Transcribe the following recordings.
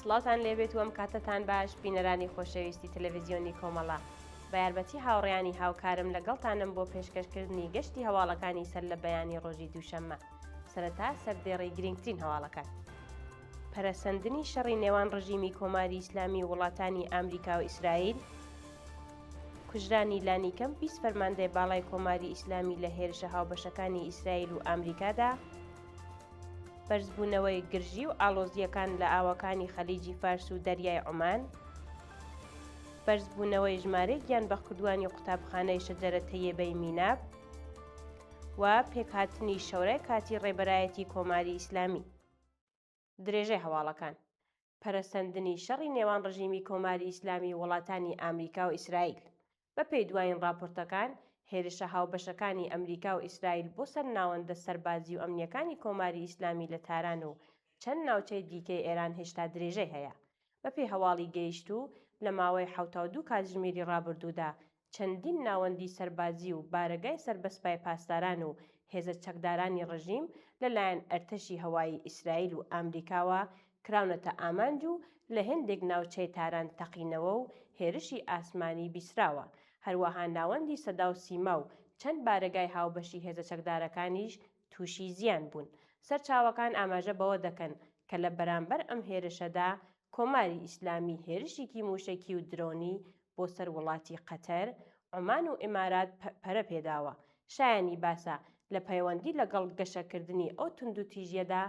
سڵاتان لێبێت و ئەم کاتتان باش بینەرانی خۆشەویستی تەلەڤیزیۆنی کۆمەڵە. بە یارمەتی هاوڕێیانی هاوکارم لەگەڵتانم بۆ پێشکەشکردنی گەشتی هەواڵەکانی سەر لە بەیانی ڕۆژی دووشەممە. سەرەتا سەردێڕی گرنگترین هەواڵەکان. پەرەسەندنی شەڕی نێوان ڕژیمی کۆماری ئیسلامی وڵاتانی ئەمریکا و ئیسرائیل، کوژرانی لانیکەم 20 فەرماندەی باڵای کۆماری ئیسلامی لە هێرشە هاوبەشەکانی ئیسرائیل و ئەمریکادا، بەرزبوونەوەی گرژی و ئاڵۆزیەکان لە ئاوەکانی خەلیجی فارس و دەریای عومان، بەرزبوونەوەی ژمارەی گیانبەخکردووانی قوتابخانەی شەجەرە تەییبەی میناب و پێکهاتنی شەورای کاتی ڕێبەرایەتی کۆماری ئیسلامی. درێژەی هەواڵەکان. پەرەسەندنی شەڕی نێوان ڕژیمی کۆماری ئیسلامی وڵاتانی ئەمریکا و ئیسرائیل. بە پێی دوایین راپۆرتەکان، هێرشە هاوبەشەکانی ئەمریکا و ئیسرائیل بۆ سەر ناوەندە سەربازی و ئەمنیەکانی کۆماری ئیسلامی لە تاران و چەند ناوچەی دیکەی ئێران هێشتا درێژەی هەیە. بە پێی هەواڵی گەیشتوو لە ماوەی 72 کاتژمێری ڕابردوودا، چەندین ناوەندی سەربازی و بارگای سەربەسپای پاسداران و هێزە چەکدارانی ڕژیم لەلایەن ئەرتەشی هەوایی ئیسرائیل و ئەمریکاوە کراونەتە ئامانج و لە هێندێک ناوچەی تاران تەقینەوە و هێرشی ئاسمانی بیسراوە. هەروەها ناوەندی سەدا و سیما و چەند بارگای هاوبەشی هێزە چەکدارەکانیش تووشی زیان بوون. سەرچاوەکان ئاماژە بەوە دەکەن کە لە بەرامبەر ئەم هێرشەدا کۆماری ئیسلامی هێرشێکی موشەکی و درۆنی بۆ سەر وڵاتی قەتەر، عومان و ئیمارات پەرە پێداوە. شایانی باسە لە پەیوەندی لەگەڵ گەشەکردنی ئەو توندوتیژیەدا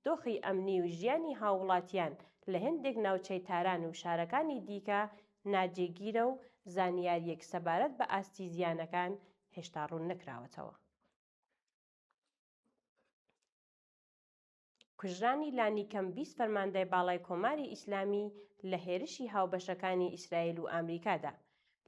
دۆخی ئەمنی و ژیانی هاوڵاتیان لە هێندێک ناوچەی تاران و شارەکانی دیکە ناجێگیرە و زانیاریەک سەبارەت بە ئاستی زیانەکان هێشتا ڕوون نەکراوەتەوە. کوژرانی لانیکەم 20 فەرماندەی باڵای کۆماری ئیسلامی لە هێرشی هاوبەشەکانی ئیسرائیل و ئەمریکادا.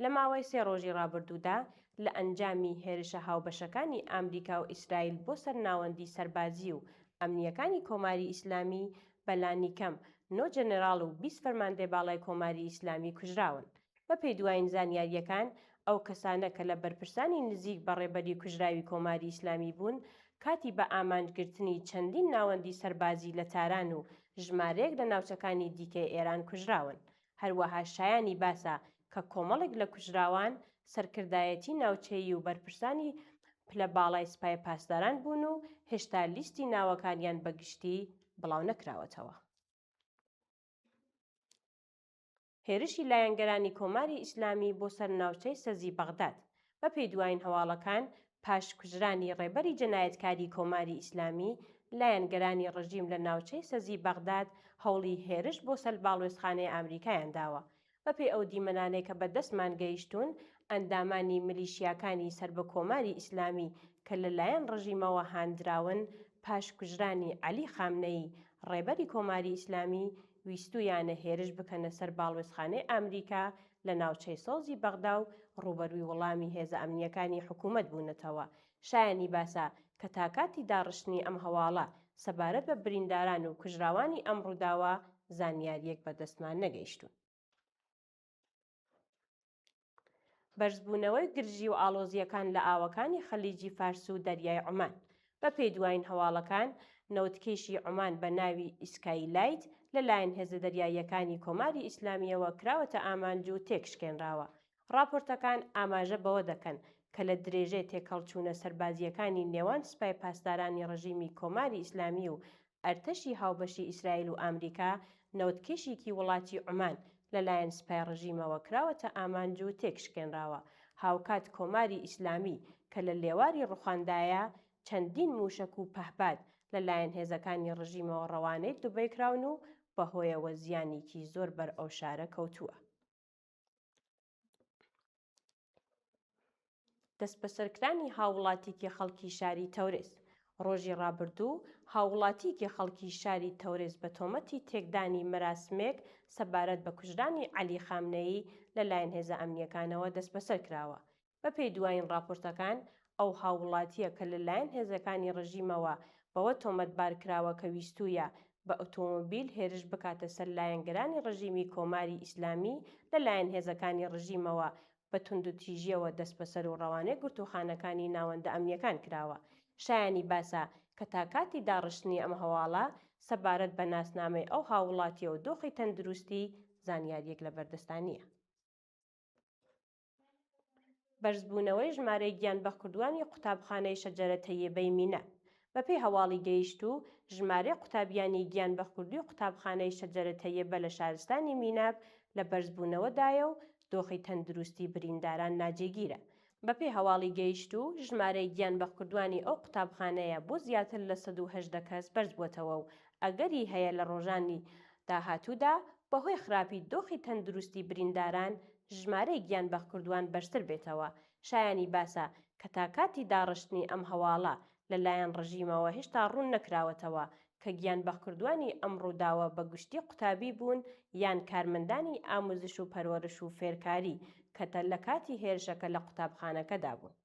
لە ماوەی 3 ڕۆژی ڕابردوودا لە ئەنجامی هێرشە هاوبەشەکانی ئەمریکا و ئیسرائیل بۆ سەر ناوەندی سەربازی و ئەمنیەکانی کۆماری ئیسلامی بە لانیکەم 9 جەنەراڵ و 20 فەرماندەی باڵای کۆماری ئیسلامی کوژراون. بە پێی دوایین زانیاریەکان، ئەو کەسانە کە لە بەرپرسانی نزیک بە ڕێبەری کوژراوی کۆماری ئیسلامی بوون، کاتی بە ئامانجگرتنی چەندین ناوەندی سەربازی لە تاران و ژمارەیەک لە ناوچەکانی دیکەی ئێران کوژراون. هەروەها شایانی باسە کە کۆمەڵێک لە کوژراوان سەرکردایەتی ناوچەیی و بەرپرسانی پلە باڵای سوپای پاسداران بوون و هێشتا لیستی ناوەکانیان بەگشتی بڵاو نەکراوەتەوە. هێرشی لایەنگەرانی کۆماری ئیسلامی بۆ سەر ناوچەی سەزی بەغداد. بە پێی دوایین هەواڵەکان، پاش کوژرانی ڕێبەری جەنایەتکاری کۆماری ئیسلامی، لایەنگەرانی ڕژیم لە ناوچەی سەزی بەغداد هەوڵی هێرش بۆ سەر باڵوێزخانەی ئەمریکایان داوە. بە پێی ئەو دیمەنانەی کە بەدەستمان گەیشتوون، ئەندامانی میلیشیاکانی سەر بە کۆماری ئیسلامی کە لەلایەن ڕژیمەوە هاندراون، پاش کوژرانی عەلی خامنەیی ڕێبەری کۆماری ئیسلامی، ویستویانە هێرش بکەنە سەر باڵوێزخانەی ئەمریکا لە ناوچەی سەوزی بەغدا و ڕوبەروی وەڵامی هێزە ئەمنیەکانی حکوومەت بوونەتەوە. شایانی باسە کە تاکاتی داڕشتنی ئەم هەواڵە سەبارەت بە برینداران و کوژراوانی ئەم ڕووداوە زانیاریەک بەدەستمان نەگەیشتوون. بەرزبوونەوەی گرژی و ئاڵۆزیەکان لە ئاوەکانی خەلیجی فارس و دەریای عومان. بە پێی دوایین هەواڵەکان، نەوتکێشی عومان بە ناوی ئیسکایلایت لەلایەن هێزە دەریاییەکانی کۆماری ئیسلامیەوە کراوەتە ئامانج و تێکشکێنراوە. راپۆرتەکان ئاماژە بەوە دەکەن کە لە درێژەی تێکەڵچوونە سەربازیەکانی نێوان سوپای پاسدارانی ڕژیمی کۆماری ئیسلامی و ئەرتەشی هاوبەشی ئیسرائیل و ئەمریکا، نەوتکێشێکی وڵاتی عومان لەلایەن سوپای ڕژیمەوە کراوەتە ئامانج و تێکشکێنراوە. هاوکات کۆماری ئیسلامی کە لە لێواری ڕوخاندایە، چەندین موشک و پەهباد لەلایەن هێزەکانی ڕژیمەوە ڕەوانەی دووبەی کراون و بەهۆیەوە زیانێکی زۆر بەر ئەو شارە کەوتووە. دەست بەسەرکرانی هاوڵاتیکی خەڵکی شاری تەورێز. ڕۆژی ڕابردوو هاوڵاتیکی خەڵکی شاری تەورێز بە تۆمەتی تێکدانی مەراسمێک سەبارەت بە کوژرانی عەلی خامنەیی لەلایەن هێزە ئەمنیەکانەوە دەست بەسەر کراوە. بە پێی دوایین راپۆرتەکان، ئەو هاوڵاتیە کە لەلایەن هێزەکانی ڕژیمەوە بەوە تۆمەتبار کراوە کە ویستوویە بە ئۆتۆمۆبیل هێرش بکاتە سەر لایەنگەرانی ڕژیمی کۆماری ئیسلامی لەلایەن هێزەکانی ڕژیمەوە بە توندوتیژیەوە دەست بەسەر و ڕەوانەی گرتوخانەکانی ناوەندە ئەمنیەکان کراوە. شایانی باسە کە تاکاتی داڕشتنی ئەم هەواڵە سەبارەت بە ناسنامەی ئەو هاوڵاتیە و دۆخی تەندروستی زانیاریەک لە بەردەستانیە. بەرزبوونەوەی ژمارەی گیانبەخکردووانی قوتابخانەی شەجەرە تەییبەی مینە بەپێی هەواڵی گەیشت و ژمارەی قوتابیانی گیانبەخکردووی قوتابخانەی شەجەرە تەییبە لە شارستانی میناب لە بەرزبوونەوەدایە و دۆخی تەندروستی برینداران ناجێگیرە. بەپێی هەواڵی گەیشت و ژمارەی گیانبەخکردووانی ئەو قوتابخانەیە بۆ زیاتر لە 118 کەس بەرز بووەتەوە و ئەگەری هەیە لە ڕۆژانی داهاتوودا بەهۆی خراپی دۆخی تەندروستی برینداران ژمارەی گیانبەخکردووان بەرزتر بێتەوە. شایانی باسە کە تا کاتی داڕشتنی ئەم هەواڵە لەلایەن ڕژیمەوە هێشتا ڕوون نەکراوەتەوە کە گیانبەخکردووانی ئەم ڕووداوە بە گشتی قوتابی بوون یان کارمەندانی ئامۆزش و پەروەرش و فێرکاری کە لە کاتی هێرشەکە لە قوتابخانەکەدا بوون.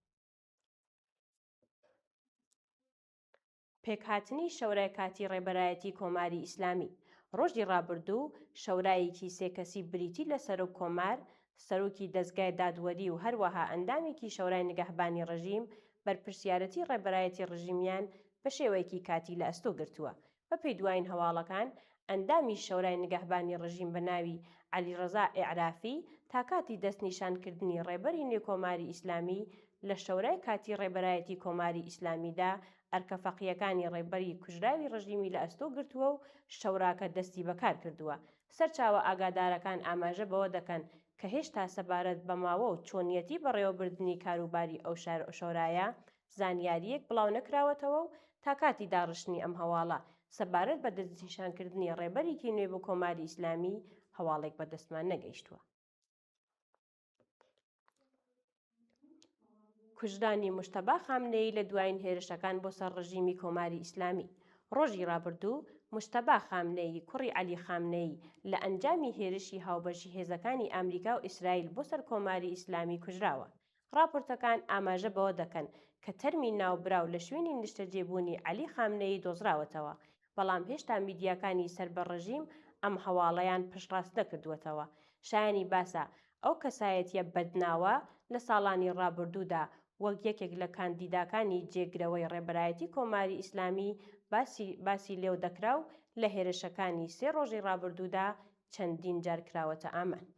پێکهاتنی شەورای کاتی ڕێبەرایەتی کۆماری ئیسلامی ڕۆژی ڕابردوو شەورایەکی سێکەسی بریتی لە سەرۆک کۆمار، سەرۆکی دەزگای دادوەری و هەروەها ئەندامێکی شەورای نیگەهبانی ڕژیم بەرپرسیارەتی ڕێبەرایەتی ڕژیمیان بە شێوەیەکی کاتی لە ئەستۆ گرتووە. بەپێی دوایین هەواڵەکان ئەندامی شەورای نیگەهبانی ڕژیم بە ناوی عەلیڕەزا ئێعرافی تا کاتی دەستنیشانکردنی ڕێبەری نێکۆماری ئیسلامی لە شەورای کاتی ڕێبەرایەتی کۆماری ئیسلامیدا ئەرکەفەقیەکانی ڕێبەری کوژراوی ڕژیمی لە ئەستۆ گرتووە و شەوراکە دەستی بەکار کردووە. سەرچاوە ئاگادارەکان ئاماژە بەوە دەکەن کە هێشتا سەبارەت بە ماوە و چۆنیەتی بەڕێوەبردننی کاروباری ئەو شەورایە زانیاریەک بڵاو نەکراوەتەوە و تا کاتی داڕشتنی ئەم هەواڵە سەبارەت بە دەستنیشانکردنی ڕێبەرێکی نوێ بۆ کۆماری ئیسلامی هەواڵێک بەدەستمان نەگەیشتووە. کوژرانی موجتەبا خامنەیی لە دوایین هێرشەکان بۆ سەر ڕژیمی کۆماری ئیسلامی ڕۆژی ڕابردوو موجتەبا خامنەیی کوڕی عەلی خامنەیی لە ئەنجامی هێرشی هاوبەشی هێزەکانی ئەمریکا و ئیسرائیل بۆ سەر کۆماری ئیسلامی کوژراوە. راپۆرتەکان ئاماژە بەوە دەکەن کە تەرمی ناوبراو لە شوێنی نیشتەجێبوونی عەلی خامنەیی دۆزراوەتەوە، بەڵام هێشتا میدیاکانی سەربە ڕژیم ئەم هەواڵەیان پشتڕاست نەکردووەتەوە. شایانی باسە ئەو کەسایەتیە بەدناوە لە ساڵانی ڕابردوودا وەک یەکێک لە کاندیداکانی جێگرەوەی ڕێبەرایەتی کۆماری ئیسلامی باسی لێو دەکرا و لە هێرشەکانی 3 ڕۆژی ڕابردوودا چەندین جار کراوەتە ئامانج.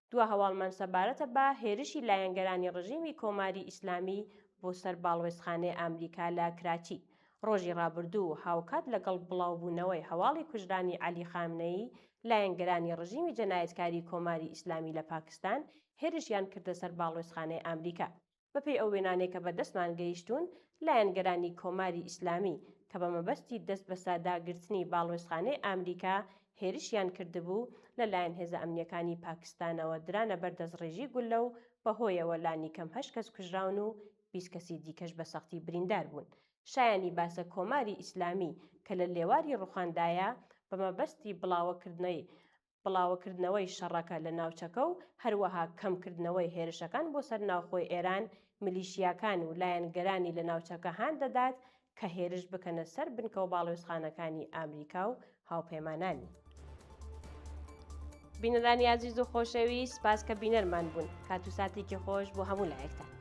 دووە هەواڵمان سەبارەتە بە هێرشی لایەنگەرانی ڕژیمی کۆماری ئیسلامی بۆ سەر باڵوێزخانەی ئەمریکا لە کراچی. ڕۆژی ڕابردوو هاوکات لەگەڵ بڵاوبوونەوەی هەواڵی کوژرانی عەلی خامنەیی لایەنگەرانی ڕژیمی جەنایەتکاری کۆماری ئیسلامی لە پاکستان هێرشیان کردە سەر باڵوێزخانەی ئەمریکا. بەپێی ئەو وێنانەی کە بەدەستمان گەیشتوون لایەنگەرانی کۆماری ئیسلامی کە بە مەبەستی دەست بە ساداگرتنی باڵوێزخانەی ئەمریکا هێرشیان کردبوو لەلایەن هێزە ئەمنیەکانی پاکستانەوە درانە بەردەستڕێژی گولە و بەهۆیەوە لانی کەم 8 کەس کوژراون و 20 کەسی دیکەش بە سەختی بریندار بوون. شایانی باسە کۆماری ئیسلامی کە لە لێواری ڕوخاندایە بە مەبەستی بڵاوکردنەوەی شەڕەکە لە ناوچەکە و هەروەها کەمکردنەوەی هێرشەکان بۆ سەر ناوخۆی ئێران میلیشیاکان و لایەنگەرانی لە ناوچەکە هان دەدات کە هێرش بکەنە سەر بنکە و باڵوێزخانەکانی ئەمریکا و هاوپەیمانانی. بینەرانی عەزیز و خۆشەویست، سپاس کە بینەرمان بوون. کات و ساتێکی خۆش بۆ هەموو لایەکتان.